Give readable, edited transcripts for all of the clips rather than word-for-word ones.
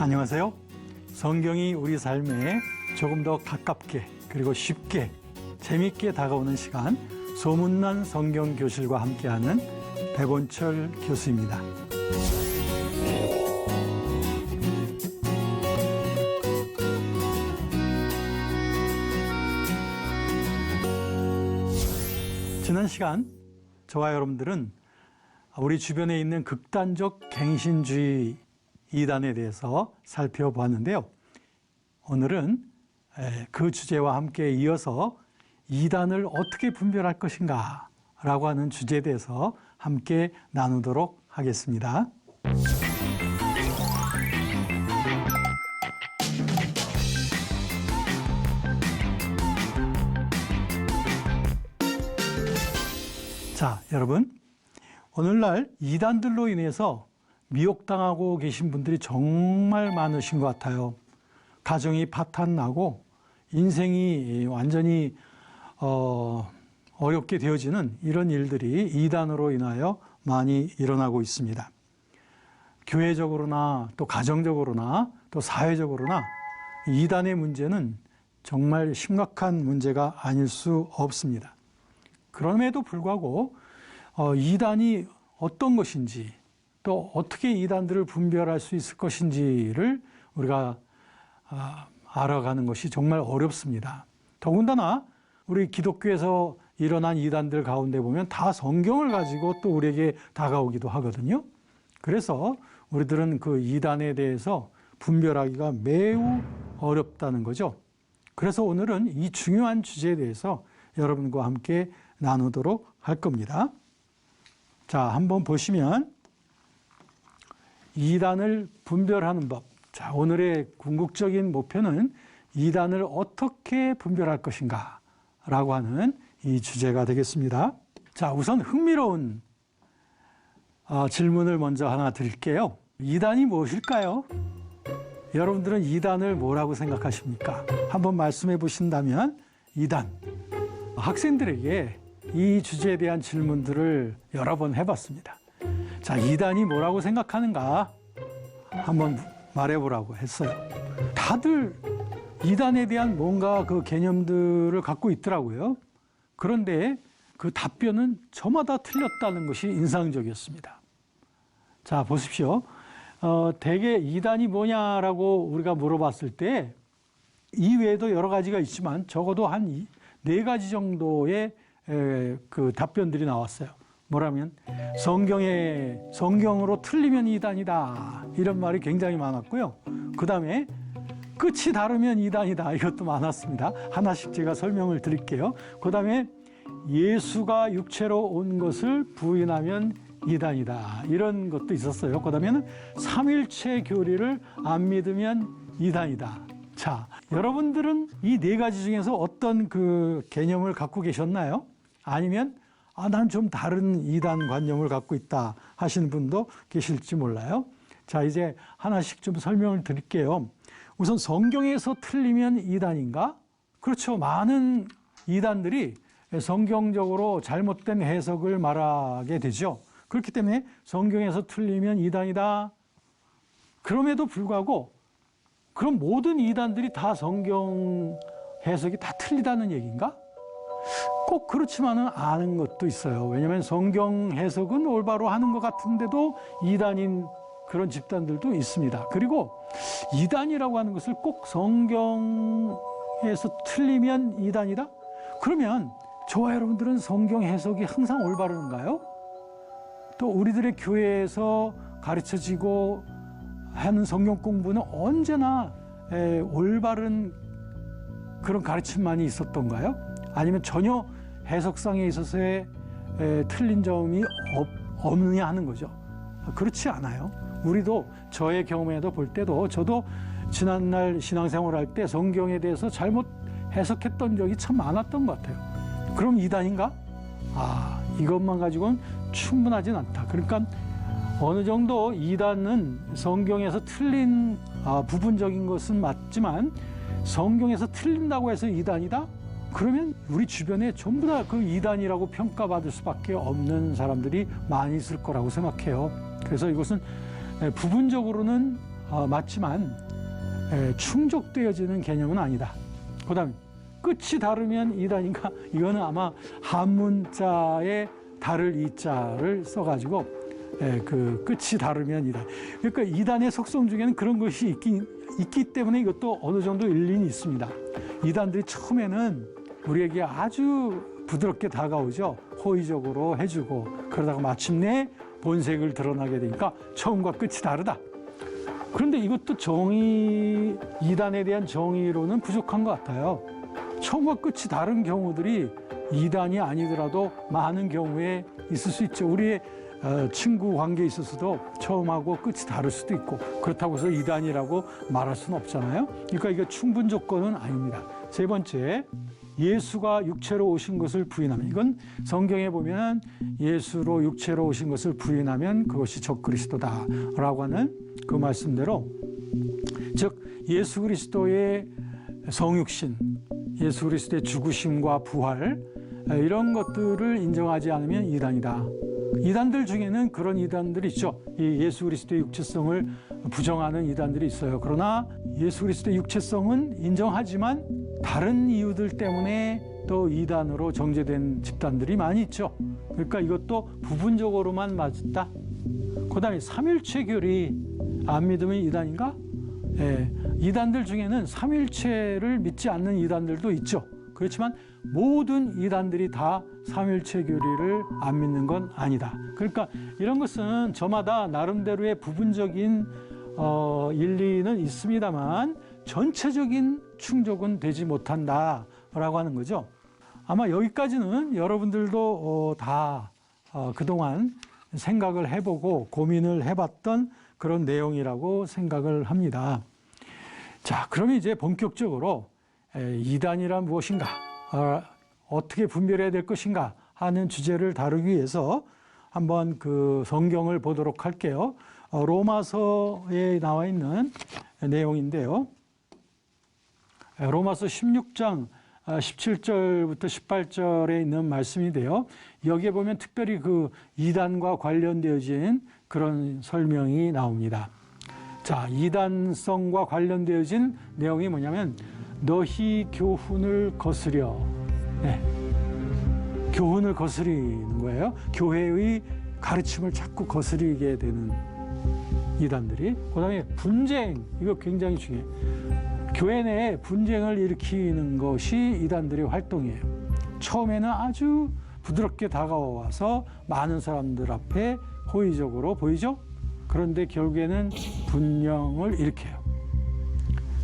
안녕하세요. 성경이 우리 삶에 조금 더 가깝게 그리고 쉽게 재미있게 다가오는 시간, 소문난 성경 교실과 함께하는 배본철 교수입니다. 지난 시간 저와 여러분들은 우리 주변에 있는 극단적 갱신주의 이단에 대해서 살펴보았는데요. 오늘은 그 주제와 함께 이어서 이단을 어떻게 분별할 것인가 라고 하는 주제에 대해서 함께 나누도록 하겠습니다. 자, 여러분, 오늘날 이단들로 인해서 미혹당하고 계신 분들이 정말 많으신 것 같아요. 가정이 파탄나고 인생이 완전히 어렵게 되어지는 이런 일들이 이단으로 인하여 많이 일어나고 있습니다. 교회적으로나 또 가정적으로나 또 사회적으로나 이단의 문제는 정말 심각한 문제가 아닐 수 없습니다. 그럼에도 불구하고 이단이 어떤 것인지 또 어떻게 이단들을 분별할 수 있을 것인지를 우리가 알아가는 것이 정말 어렵습니다. 더군다나 우리 기독교에서 일어난 이단들 가운데 보면 다 성경을 가지고 또 우리에게 다가오기도 하거든요. 그래서 우리들은 그 이단에 대해서 분별하기가 매우 어렵다는 거죠. 그래서 오늘은 이 중요한 주제에 대해서 여러분과 함께 나누도록 할 겁니다. 자, 한번 보시면 이단을 분별하는 법. 자, 오늘의 궁극적인 목표는 이단을 어떻게 분별할 것인가 라고 하는 이 주제가 되겠습니다. 자, 우선 흥미로운 질문을 먼저 하나 드릴게요. 이단이 무엇일까요? 여러분들은 이단을 뭐라고 생각하십니까? 한번 말씀해 보신다면 이단. 학생들에게 이 주제에 대한 질문들을 여러 번 해봤습니다. 자, 이단이 뭐라고 생각하는가 한번 말해보라고 했어요. 다들 이단에 대한 뭔가 그 개념들을 갖고 있더라고요. 그런데 그 답변은 저마다 틀렸다는 것이 인상적이었습니다. 자, 보십시오. 대개 이단이 뭐냐라고 우리가 물어봤을 때 이 외에도 여러 가지가 있지만 적어도 한 4가지 정도의 그 답변들이 나왔어요. 뭐라면 성경으로 틀리면 이단이다 이런 말이 굉장히 많았고요. 그 다음에 끝이 다르면 이단이다 이것도 많았습니다. 하나씩 제가 설명을 드릴게요. 그 다음에 예수가 육체로 온 것을 부인하면 이단이다 이런 것도 있었어요. 그 다음에는 삼일체 교리를 안 믿으면 이단이다. 자, 여러분들은 이 4가지 중에서 어떤 그 개념을 갖고 계셨나요? 아니면 난 좀 다른 이단 관념을 갖고 있다 하시는 분도 계실지 몰라요. 자, 이제 하나씩 좀 설명을 드릴게요. 우선 성경에서 틀리면 이단인가? 그렇죠. 많은 이단들이 성경적으로 잘못된 해석을 말하게 되죠. 그렇기 때문에 성경에서 틀리면 이단이다. 그럼에도 불구하고 그럼 모든 이단들이 다 성경 해석이 다 틀리다는 얘기인가? 꼭 그렇지만은 않은 것도 있어요. 왜냐하면 성경 해석은 올바로 하는 것 같은데도 이단인 그런 집단들도 있습니다. 그리고 이단이라고 하는 것을 꼭 성경에서 틀리면 이단이다? 그러면 저와 여러분들은 성경 해석이 항상 올바른가요? 또 우리들의 교회에서 가르쳐지고 하는 성경 공부는 언제나 올바른 그런 가르침만이 있었던가요? 아니면 전혀 해석상에 있어서의 틀린 점이 없느냐 하는 거죠. 그렇지 않아요. 우리도 저의 경험에도 볼 때도 저도 지난날 신앙생활 할 때 성경에 대해서 잘못 해석했던 적이 참 많았던 것 같아요. 그럼 이단인가? 이것만 가지고는 충분하진 않다. 그러니까 어느 정도 이단은 성경에서 틀린 부분적인 것은 맞지만 성경에서 틀린다고 해서 이단이다? 그러면 우리 주변에 전부 다 그 이단이라고 평가받을 수밖에 없는 사람들이 많이 있을 거라고 생각해요. 그래서 이것은 부분적으로는 맞지만 충족되어지는 개념은 아니다. 그 다음에 끝이 다르면 이단인가? 이거는 아마 한문자에 다를 이자를 써가지고 그 끝이 다르면 이단. 그러니까 이단의 속성 중에는 그런 것이 있기 때문에 이것도 어느 정도 일리는 있습니다. 이단들이 처음에는 우리에게 아주 부드럽게 다가오죠. 호의적으로 해주고 그러다가 마침내 본색을 드러나게 되니까 처음과 끝이 다르다. 그런데 이것도 이단에 대한 정의로는 부족한 것 같아요. 처음과 끝이 다른 경우들이 이단이 아니더라도 많은 경우에 있을 수 있죠. 우리의 친구 관계에 있어서도 처음하고 끝이 다를 수도 있고 그렇다고 해서 이단이라고 말할 수는 없잖아요. 그러니까 이게 충분 조건은 아닙니다. 세 번째, 예수가 육체로 오신 것을 부인하면, 이건 성경에 보면 예수로 육체로 오신 것을 부인하면 그것이 적그리스도다라고 하는 그 말씀대로, 즉 예수 그리스도의 성육신, 예수 그리스도의 죽으심과 부활, 이런 것들을 인정하지 않으면 이단이다. 이단들 중에는 그런 이단들이 있죠. 이 예수 그리스도의 육체성을 부정하는 이단들이 있어요. 그러나 예수 그리스도의 육체성은 인정하지만 다른 이유들 때문에 또 이단으로 정죄된 집단들이 많이 있죠. 그러니까 이것도 부분적으로만 맞다. 그 다음에 삼일체 교리 안 믿으면 이단인가? 이단들 중에는 삼일체를 믿지 않는 이단들도 있죠. 그렇지만 모든 이단들이 다 삼일체 교리를 안 믿는 건 아니다. 그러니까 이런 것은 저마다 나름대로의 부분적인 일리는 있습니다만 전체적인 충족은 되지 못한다라고 하는 거죠. 아마 여기까지는 여러분들도 다 그동안 생각을 해보고 고민을 해봤던 그런 내용이라고 생각을 합니다. 자, 그러면 이제 본격적으로 이단이란 무엇인가, 어떻게 분별해야 될 것인가 하는 주제를 다루기 위해서 한번 그 성경을 보도록 할게요. 로마서에 나와 있는 내용인데요. 로마서 16장 17절부터 18절에 있는 말씀인데요. 여기에 보면 특별히 그 이단과 관련되어진 그런 설명이 나옵니다. 자, 이단성과 관련되어진 내용이 뭐냐면 너희 교훈을 거스려. 교훈을 거스리는 거예요. 교회의 가르침을 자꾸 거스리게 되는 이단들이. 그 다음에 분쟁, 이거 굉장히 중요해요. 교회 내에 분쟁을 일으키는 것이 이단들의 활동이에요. 처음에는 아주 부드럽게 다가와서 많은 사람들 앞에 호의적으로 보이죠? 그런데 결국에는 분쟁을 일으켜요.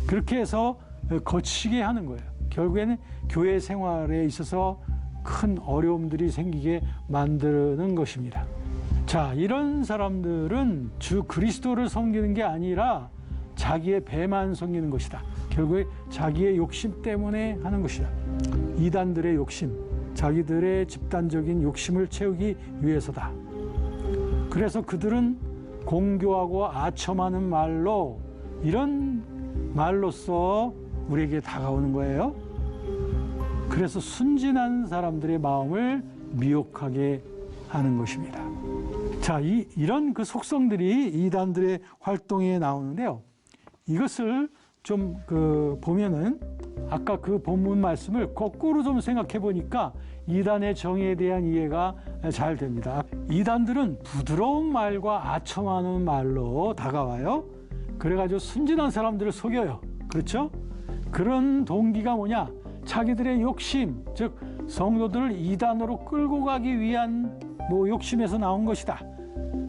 그렇게 해서 거치게 하는 거예요. 결국에는 교회 생활에 있어서 큰 어려움들이 생기게 만드는 것입니다. 자, 이런 사람들은 주 그리스도를 섬기는 게 아니라 자기의 배만 섬기는 것이다. 결국에 자기의 욕심 때문에 하는 것이다. 이단들의 욕심, 자기들의 집단적인 욕심을 채우기 위해서다. 그래서 그들은 공교하고 아첨하는 말로, 이런 말로써 우리에게 다가오는 거예요. 그래서 순진한 사람들의 마음을 미혹하게 하는 것입니다. 자, 이런 그 속성들이 이단들의 활동에 나오는데요. 이것을 좀 보면은 아까 그 본문 말씀을 거꾸로 좀 생각해 보니까 이단의 정의에 대한 이해가 잘 됩니다. 이단들은 부드러운 말과 아첨하는 말로 다가와요. 그래가지고 순진한 사람들을 속여요. 그렇죠? 그런 동기가 뭐냐? 자기들의 욕심, 즉 성도들을 이단으로 끌고 가기 위한 욕심에서 나온 것이다.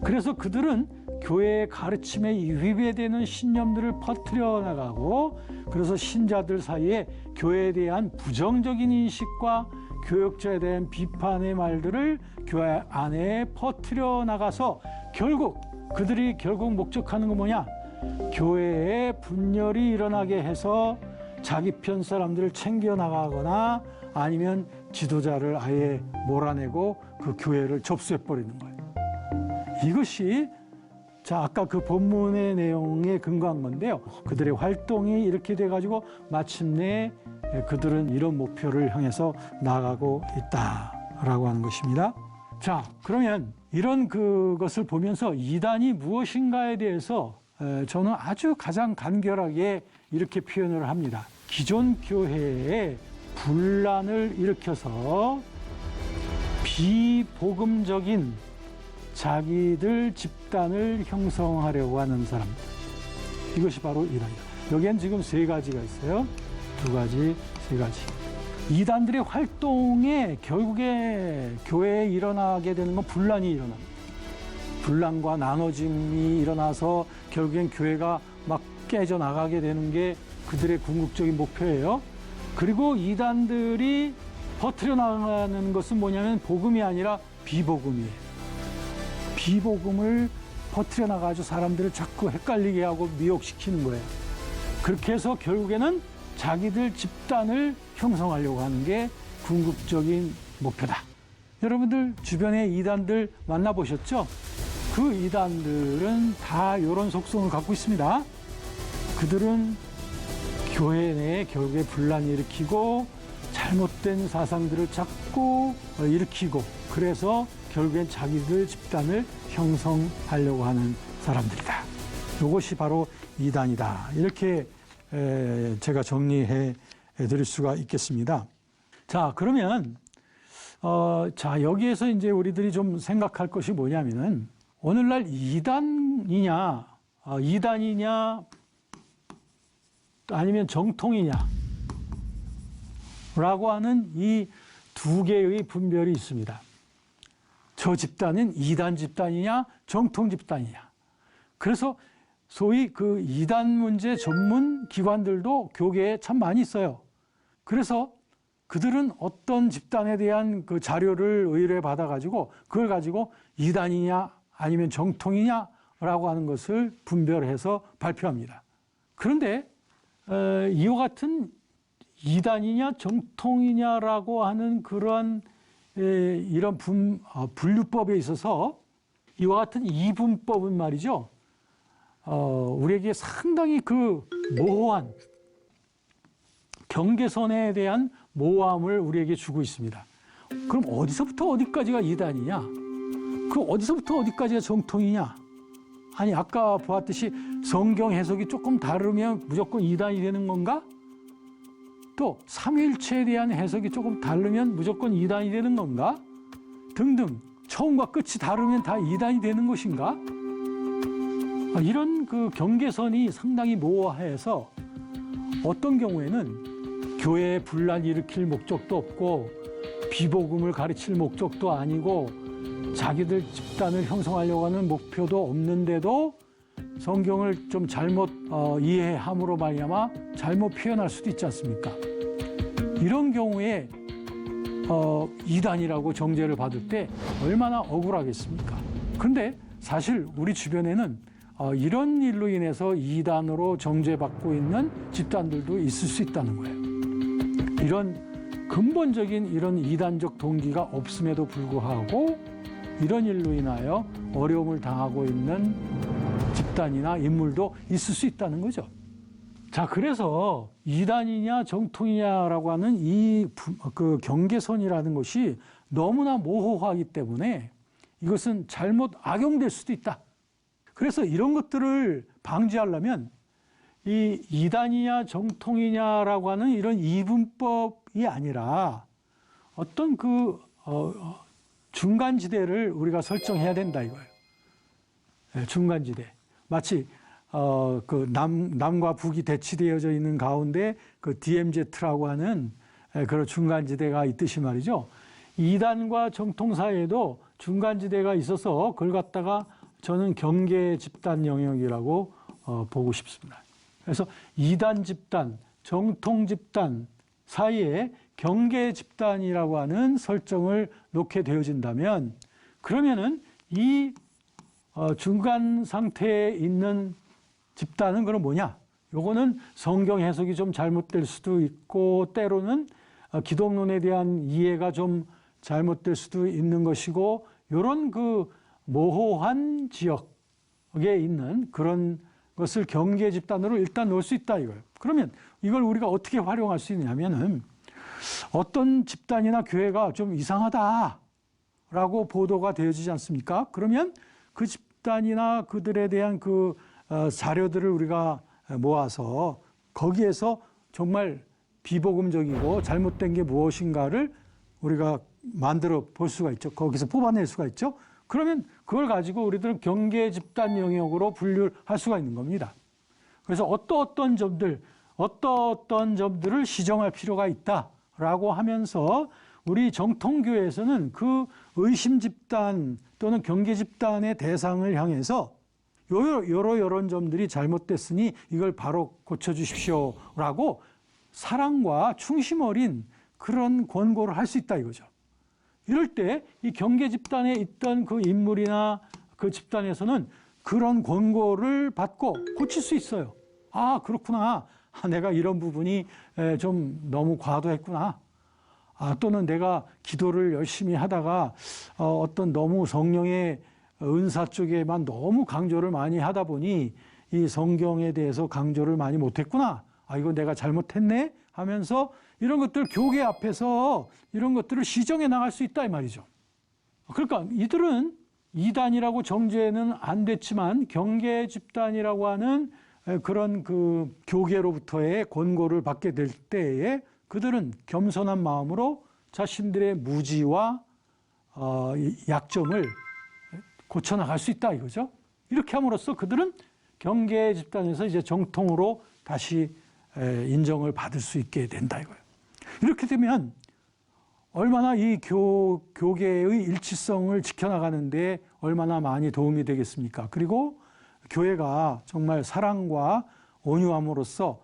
그래서 그들은 교회의 가르침에 위배되는 신념들을 퍼뜨려 나가고, 그래서 신자들 사이에 교회에 대한 부정적인 인식과 교역자에 대한 비판의 말들을 교회 안에 퍼뜨려 나가서 그들이 결국 목적하는 건 뭐냐? 교회에 분열이 일어나게 해서 자기 편 사람들을 챙겨 나가거나 아니면 지도자를 아예 몰아내고 그 교회를 접수해 버리는 거예요. 이것이 아까 그 본문의 내용에 근거한 건데요. 그들의 활동이 이렇게 돼가지고 마침내 그들은 이런 목표를 향해서 나아가고 있다라고 하는 것입니다. 자, 그러면 이런 그것을 보면서 이단이 무엇인가에 대해서 저는 아주 가장 간결하게 이렇게 표현을 합니다. 기존 교회에 분란을 일으켜서 비복음적인 자기들 집단을 형성하려고 하는 사람, 이것이 바로 이단이다. 여기엔 지금 세 가지가 있어요. 두 가지, 세 가지. 이단들의 활동에 결국에 교회에 일어나게 되는 건 분란이 일어납니다. 분란과 나눠짐이 일어나서 결국엔 교회가 막 깨져나가게 되는 게 그들의 궁극적인 목표예요. 그리고 이단들이 퍼뜨려 나가는 것은 뭐냐면 복음이 아니라 비복음이에요. 비복음을 퍼뜨려 나가지고 사람들을 자꾸 헷갈리게 하고 미혹시키는 거예요. 그렇게 해서 결국에는 자기들 집단을 형성하려고 하는 게 궁극적인 목표다. 여러분들 주변에 이단들 만나보셨죠? 그 이단들은 다 이런 속성을 갖고 있습니다. 그들은 교회 내에 결국에 분란을 일으키고 잘못된 사상들을 자꾸 일으키고, 그래서 결국엔 자기들 집단을 형성하려고 하는 사람들이다. 이것이 바로 이단이다. 이렇게 제가 정리해 드릴 수가 있겠습니다. 자, 그러면 여기에서 이제 우리들이 좀 생각할 것이 뭐냐면은, 오늘날 이단이냐 아니면 정통이냐 라고 하는 이 두 개의 분별이 있습니다. 저 집단은 이단 집단이냐 정통 집단이냐. 그래서 소위 그 이단 문제 전문 기관들도 교계에 참 많이 있어요. 그래서 그들은 어떤 집단에 대한 그 자료를 의뢰 받아가지고 그걸 가지고 이단이냐 아니면 정통이냐라고 하는 것을 분별해서 발표합니다. 그런데 이와 같은 이단이냐 정통이냐라고 하는 그런 이런 분류법에 있어서 이와 같은 이분법은 말이죠. 우리에게 상당히 그 모호한 경계선에 대한 모호함을 우리에게 주고 있습니다. 그럼 어디서부터 어디까지가 이단이냐? 그 어디서부터 어디까지가 정통이냐? 아니, 아까 보았듯이 성경 해석이 조금 다르면 무조건 이단이 되는 건가? 또 삼위일체에 대한 해석이 조금 다르면 무조건 이단이 되는 건가? 등등 처음과 끝이 다르면 다 이단이 되는 것인가? 이런 그 경계선이 상당히 모호해서 어떤 경우에는 교회에 분란 일으킬 목적도 없고 비복음을 가르칠 목적도 아니고 자기들 집단을 형성하려고 하는 목표도 없는데도 성경을 좀 잘못 이해함으로 말미암아 잘못 표현할 수도 있지 않습니까? 이런 경우에 이단이라고 정죄를 받을 때 얼마나 억울하겠습니까? 그런데 사실 우리 주변에는 이런 일로 인해서 이단으로 정죄받고 있는 집단들도 있을 수 있다는 거예요. 이런 근본적인 이런 이단적 동기가 없음에도 불구하고 이런 일로 인하여 어려움을 당하고 있는 집단이나 인물도 있을 수 있다는 거죠. 자, 그래서 이단이냐 정통이냐라고 하는 그 경계선이라는 것이 너무나 모호하기 때문에 이것은 잘못 악용될 수도 있다. 그래서 이런 것들을 방지하려면 이 이단이냐 정통이냐라고 하는 이런 이분법이 아니라 어떤 그 중간지대를 우리가 설정해야 된다 이거예요. 중간지대. 마치 그 남과 북이 대치되어져 있는 가운데 그 DMZ라고 하는 그런 중간지대가 있듯이 말이죠. 이단과 정통 사이에도 중간지대가 있어서 그걸 갖다가 저는 경계 집단 영역이라고 보고 싶습니다. 그래서 이단 집단, 정통 집단 사이에 경계 집단이라고 하는 설정을 놓게 되어진다면 그러면은 이 중간 상태에 있는 집단은 그럼 뭐냐? 요거는 성경 해석이 좀 잘못될 수도 있고 때로는 기독론에 대한 이해가 좀 잘못될 수도 있는 것이고 이런 그 모호한 지역에 있는 그런 것을 경계 집단으로 일단 놓을 수 있다 이거예요. 그러면 이걸 우리가 어떻게 활용할 수 있냐면은 어떤 집단이나 교회가 좀 이상하다라고 보도가 되어지지 않습니까? 그러면 그 집단이나 그들에 대한 그 자료들을 우리가 모아서 거기에서 정말 비복음적이고 잘못된 게 무엇인가를 우리가 만들어 볼 수가 있죠. 거기서 뽑아낼 수가 있죠. 그러면 그걸 가지고 우리들은 경계 집단 영역으로 분류할 수가 있는 겁니다. 그래서 어떤 점들을 시정할 필요가 있다라고 하면서 우리 정통교회에서는 그 의심 집단 또는 경계 집단의 대상을 향해서 요런 점들이 잘못됐으니 이걸 바로 고쳐주십시오라고 사랑과 충심 어린 그런 권고를 할 수 있다 이거죠. 이럴 때 이 경계 집단에 있던 그 인물이나 그 집단에서는 그런 권고를 받고 고칠 수 있어요. 아, 그렇구나. 내가 이런 부분이 좀 너무 과도했구나. 또는 내가 기도를 열심히 하다가 어떤 너무 성령의 은사 쪽에만 너무 강조를 많이 하다 보니 이 성경에 대해서 강조를 많이 못했구나. 이거 내가 잘못했네 하면서 이런 것들 교계 앞에서 이런 것들을 시정해 나갈 수 있다 이 말이죠. 그러니까 이들은 이단이라고 정죄는 안 됐지만 경계 집단이라고 하는 그런 그 교계로부터의 권고를 받게 될 때에 그들은 겸손한 마음으로 자신들의 무지와 약점을 고쳐나갈 수 있다 이거죠. 이렇게 함으로써 그들은 경계 집단에서 이제 정통으로 다시 인정을 받을 수 있게 된다 이거예요. 이렇게 되면 얼마나 이 교계의 일치성을 지켜나가는데 얼마나 많이 도움이 되겠습니까? 그리고 교회가 정말 사랑과 온유함으로써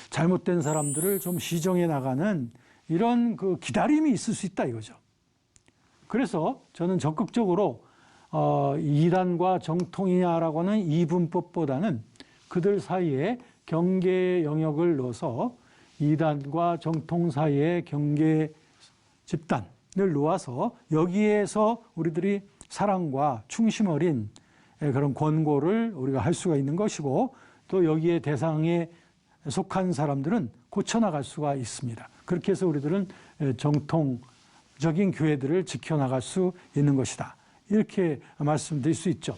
잘못된 사람들을 좀 시정해 나가는 이런 그 기다림이 있을 수 있다 이거죠. 그래서 저는 적극적으로 이단과 정통이냐라고 하는 이분법보다는 그들 사이에 경계 영역을 넣어서 이단과 정통 사이의 경계 집단을 놓아서 여기에서 우리들이 사랑과 충심 어린 그런 권고를 우리가 할 수가 있는 것이고 또 여기에 대상에 속한 사람들은 고쳐나갈 수가 있습니다. 그렇게 해서 우리들은 정통적인 교회들을 지켜나갈 수 있는 것이다. 이렇게 말씀드릴 수 있죠.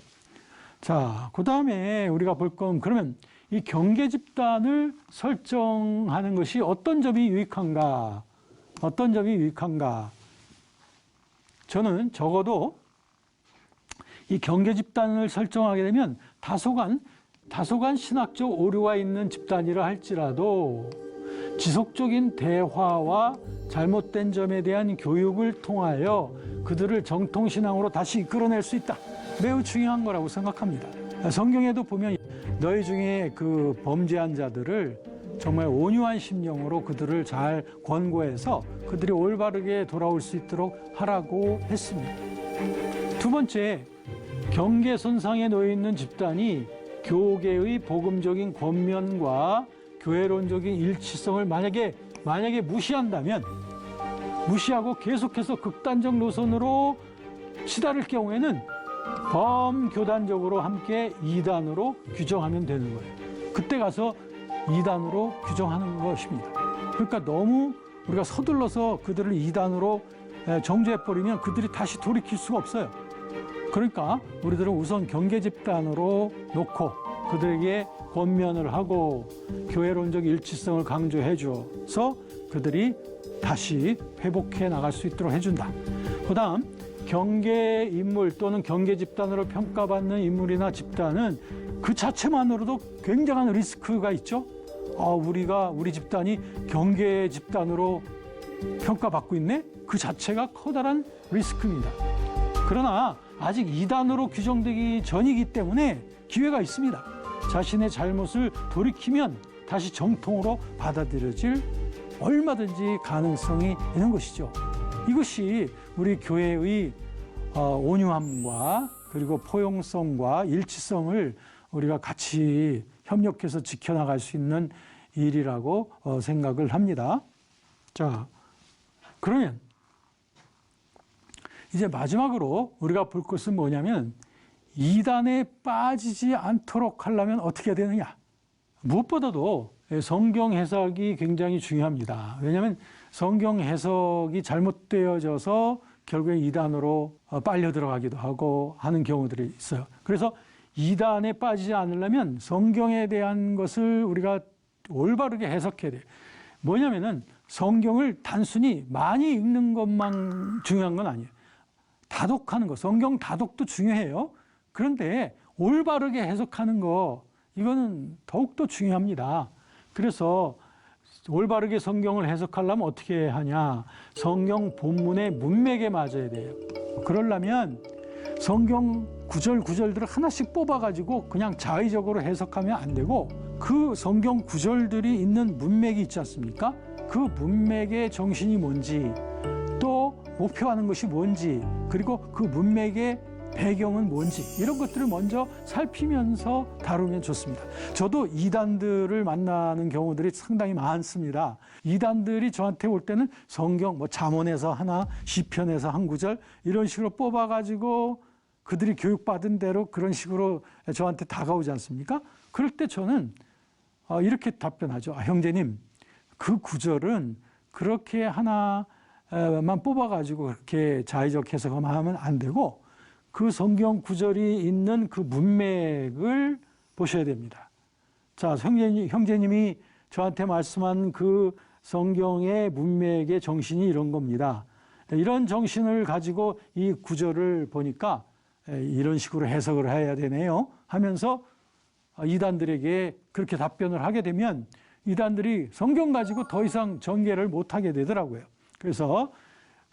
자, 그 다음에 우리가 볼 건 그러면 이 경계 집단을 설정하는 것이 어떤 점이 유익한가? 어떤 점이 유익한가? 저는 적어도 이 경계 집단을 설정하게 되면 다소간 신학적 오류가 있는 집단이라 할지라도 지속적인 대화와 잘못된 점에 대한 교육을 통하여 그들을 정통신앙으로 다시 이끌어낼 수 있다. 매우 중요한 거라고 생각합니다. 성경에도 보면 너희 중에 그 범죄한 자들을 정말 온유한 심령으로 그들을 잘 권고해서 그들이 올바르게 돌아올 수 있도록 하라고 했습니다. 두 번째, 경계선상에 놓여 있는 집단이 교계의 복음적인 권면과 교회론적인 일치성을 만약에 무시한다면, 무시하고 계속해서 극단적 노선으로 치달을 경우에는 범교단적으로 함께 이단으로 규정하면 되는 거예요. 그때 가서 이단으로 규정하는 것입니다. 그러니까 너무 우리가 서둘러서 그들을 이단으로 정죄해버리면 그들이 다시 돌이킬 수가 없어요. 그러니까 우리들은 우선 경계 집단으로 놓고 그들에게 권면을 하고 교회론적 일치성을 강조해 줘서 그들이 다시 회복해 나갈 수 있도록 해준다. 그 다음 경계 인물 또는 경계 집단으로 평가받는 인물이나 집단은 그 자체만으로도 굉장한 리스크가 있죠. 우리 집단이 경계 집단으로 평가받고 있네? 그 자체가 커다란 리스크입니다. 그러나 아직 이단으로 규정되기 전이기 때문에 기회가 있습니다. 자신의 잘못을 돌이키면 다시 정통으로 받아들여질 얼마든지 가능성이 있는 것이죠. 이것이 우리 교회의 온유함과 그리고 포용성과 일치성을 우리가 같이 협력해서 지켜나갈 수 있는 일이라고 생각을 합니다. 자, 그러면 이제 마지막으로 우리가 볼 것은 뭐냐면 이단에 빠지지 않도록 하려면 어떻게 해야 되느냐. 무엇보다도 성경 해석이 굉장히 중요합니다. 왜냐하면 성경 해석이 잘못되어져서 결국에 이단으로 빨려 들어가기도 하고 하는 경우들이 있어요. 그래서 이단에 빠지지 않으려면 성경에 대한 것을 우리가 올바르게 해석해야 돼요. 뭐냐면은 성경을 단순히 많이 읽는 것만 중요한 건 아니에요. 다독하는 거, 성경 다독도 중요해요. 그런데 올바르게 해석하는 거, 이거는 더욱더 중요합니다. 그래서 올바르게 성경을 해석하려면 어떻게 하냐? 성경 본문의 문맥에 맞아야 돼요. 그러려면 성경 구절들을 하나씩 뽑아가지고 그냥 자의적으로 해석하면 안 되고, 그 성경 구절들이 있는 문맥이 있지 않습니까? 그 문맥의 정신이 뭔지, 또 목표하는 것이 뭔지, 그리고 그 문맥의 배경은 뭔지, 이런 것들을 먼저 살피면서 다루면 좋습니다. 저도 이단들을 만나는 경우들이 상당히 많습니다. 이단들이 저한테 올 때는 성경 잠언에서 하나, 시편에서 한 구절 이런 식으로 뽑아가지고 그들이 교육받은 대로 그런 식으로 저한테 다가오지 않습니까? 그럴 때 저는 이렇게 답변하죠. 형제님, 그 구절은 그렇게 하나만 뽑아가지고 그렇게 자의적 해석만 하면 안 되고, 그 성경 구절이 있는 그 문맥을 보셔야 됩니다. 자, 형제님이 저한테 말씀한 그 성경의 문맥의 정신이 이런 겁니다. 이런 정신을 가지고 이 구절을 보니까 이런 식으로 해석을 해야 되네요 하면서 이단들에게 그렇게 답변을 하게 되면 이단들이 성경 가지고 더 이상 전개를 못하게 되더라고요. 그래서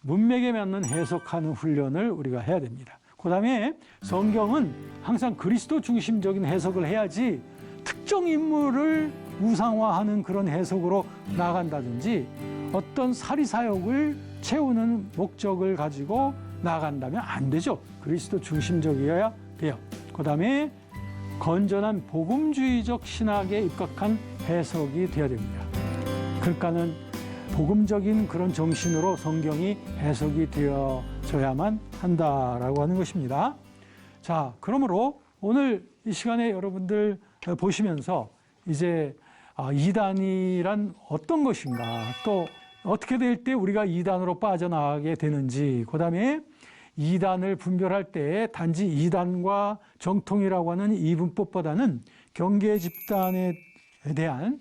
문맥에 맞는 해석하는 훈련을 우리가 해야 됩니다. 그 다음에 성경은 항상 그리스도 중심적인 해석을 해야지 특정 인물을 우상화하는 그런 해석으로 나간다든지 어떤 사리사욕을 채우는 목적을 가지고 나간다면 안 되죠. 그리스도 중심적이어야 돼요. 그 다음에 건전한 복음주의적 신학에 입각한 해석이 되어야 됩니다. 그러니까는 복음적인 그런 정신으로 성경이 해석이 되어져야만 한다라고 하는 것입니다. 자, 그러므로 오늘 이 시간에 여러분들 보시면서 이제 이단이란 어떤 것인가, 또 어떻게 될 때 우리가 이단으로 빠져나가게 되는지, 그 다음에 이단을 분별할 때 단지 이단과 정통이라고 하는 이분법보다는 경계 집단에 대한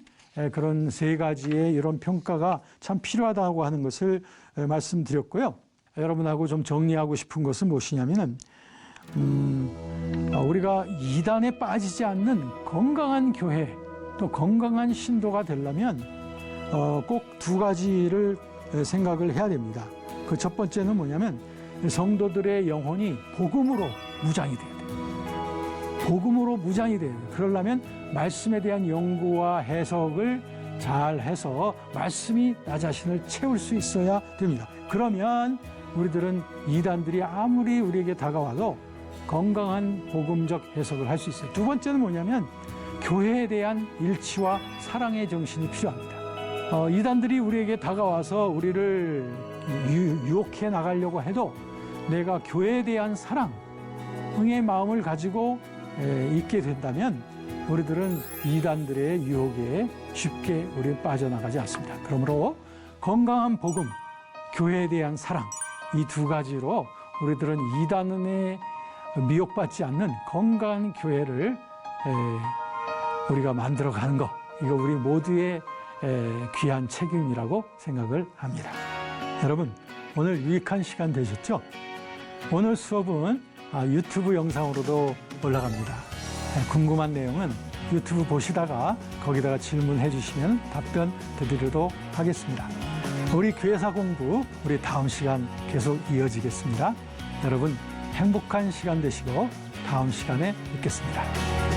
그런 세 가지의 이런 평가가 참 필요하다고 하는 것을 말씀드렸고요. 여러분하고 좀 정리하고 싶은 것은 무엇이냐면은 우리가 이단에 빠지지 않는 건강한 교회, 또 건강한 신도가 되려면 꼭 두 가지를 생각을 해야 됩니다. 그 첫 번째는 뭐냐면 성도들의 영혼이 복음으로 무장이 돼야 돼요. 복음으로 무장이 돼야 돼요. 그러려면 말씀에 대한 연구와 해석을 잘 해서 말씀이 나 자신을 채울 수 있어야 됩니다. 그러면 우리들은 이단들이 아무리 우리에게 다가와도 건강한 복음적 해석을 할 수 있어요. 두 번째는 뭐냐면 교회에 대한 일치와 사랑의 정신이 필요합니다. 이단들이 우리에게 다가와서 우리를 유혹해 나가려고 해도 내가 교회에 대한 사랑의 마음을 가지고 있게 된다면 우리들은 이단들의 유혹에 쉽게 우리는 빠져나가지 않습니다. 그러므로 건강한 복음, 교회에 대한 사랑, 이 두 가지로 우리들은 이단에 미혹받지 않는 건강한 교회를 우리가 만들어가는 것, 이거 우리 모두의 귀한 책임이라고 생각을 합니다. 여러분, 오늘 유익한 시간 되셨죠? 오늘 수업은 유튜브 영상으로도 올라갑니다. 궁금한 내용은 유튜브 보시다가 거기다가 질문해 주시면 답변 드리도록 하겠습니다. 우리 교회사 공부, 우리 다음 시간 계속 이어지겠습니다. 여러분, 행복한 시간 되시고 다음 시간에 뵙겠습니다.